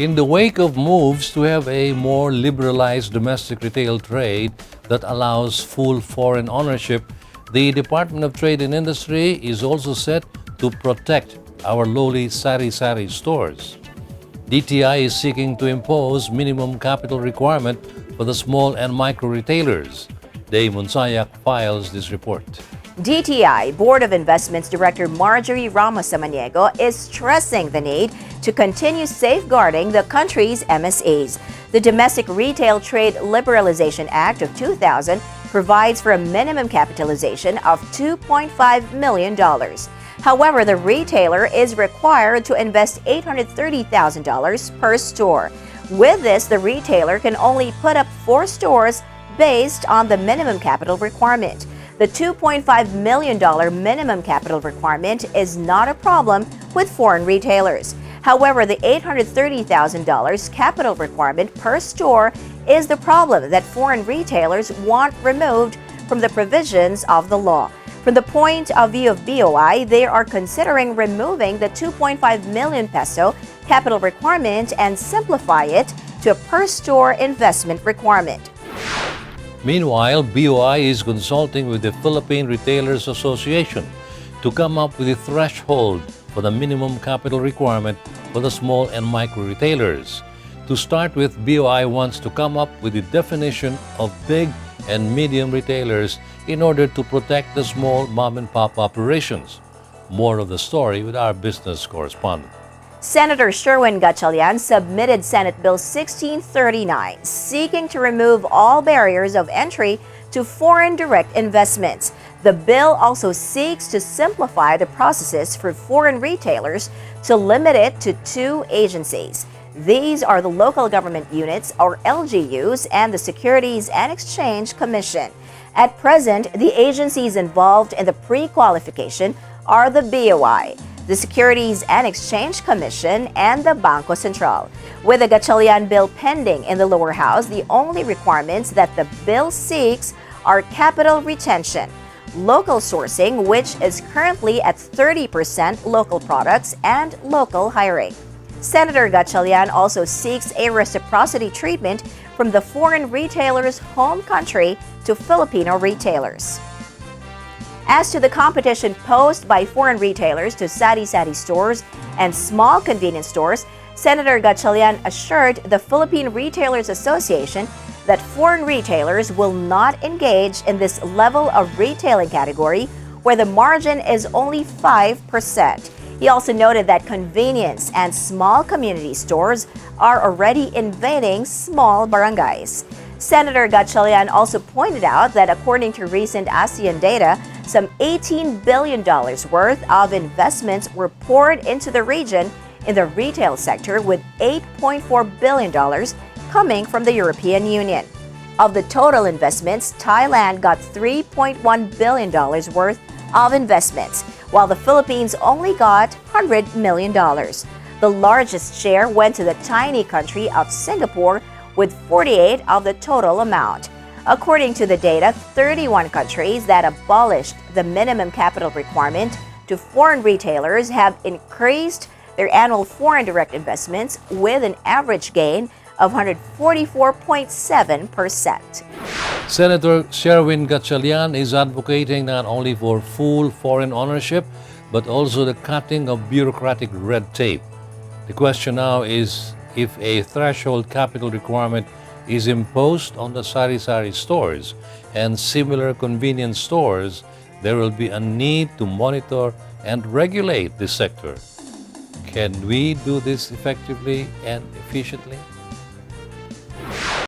In the wake of moves to have a more liberalized domestic retail trade that allows full foreign ownership, the Department of Trade and Industry is also set to protect our lowly Sari Sari stores. DTI is seeking to impose minimum capital requirement for the small and micro retailers. Dave Monsayak files this report. DTI Board of Investments Director Marjorie Ramos-Samaniego is stressing the need to continue safeguarding the country's MSEs. The Domestic Retail Trade Liberalization Act of 2000 provides for a minimum capitalization of $2.5 million. However, the retailer is required to invest $830,000 per store. With this, the retailer can only put up 4 stores based on the minimum capital requirement. The $2.5 million minimum capital requirement is not a problem with foreign retailers. However, the $830,000 capital requirement per store is the problem that foreign retailers want removed from the provisions of the law. From the point of view of BOI, they are considering removing the 2.5 million peso capital requirement and simplify it to a per-store investment requirement. Meanwhile, BOI is consulting with the Philippine Retailers Association to come up with a threshold for the minimum capital requirement for the small and micro retailers. To start with, BOI wants to come up with a definition of big and medium retailers in order to protect the small mom-and-pop operations. More of the story with our business correspondent. Senator Sherwin Gatchalian submitted Senate Bill 1639, seeking to remove all barriers of entry to foreign direct investments. The bill also seeks to simplify the processes for foreign retailers to limit it to 2 agencies. These are the Local Government Units, or LGUs, and the Securities and Exchange Commission. At present, the agencies involved in the pre-qualification are the BOI, the Securities and Exchange Commission, and the Bangko Sentral. With the Gatchalian bill pending in the lower house, the only requirements that the bill seeks are capital retention, local sourcing, which is currently at 30% local products, and local hiring. Senator Gatchalian also seeks a reciprocity treatment from the foreign retailer's home country to Filipino retailers. As to the competition posed by foreign retailers to Sari Sari stores and small convenience stores, Senator Gatchalian assured the Philippine Retailers Association that foreign retailers will not engage in this level of retailing category where the margin is only 5%. He also noted that convenience and small community stores are already invading small barangays. Senator Gatchalian also pointed out that according to recent ASEAN data, some $18 billion worth of investments were poured into the region in the retail sector, with $8.4 billion coming from the European Union. Of the total investments, Thailand got $3.1 billion worth of investments, while the Philippines only got $100 million. The largest share went to the tiny country of Singapore, with 48 of the total amount. According to the data, 31 countries that abolished the minimum capital requirement to foreign retailers have increased their annual foreign direct investments with an average gain of 144.7%. Senator Sherwin Gatchalian is advocating not only for full foreign ownership, but also the cutting of bureaucratic red tape. The question now is, if a threshold capital requirement is imposed on the Sari Sari stores and similar convenience stores, there will be a need to monitor and regulate this sector. Can we do this effectively and efficiently?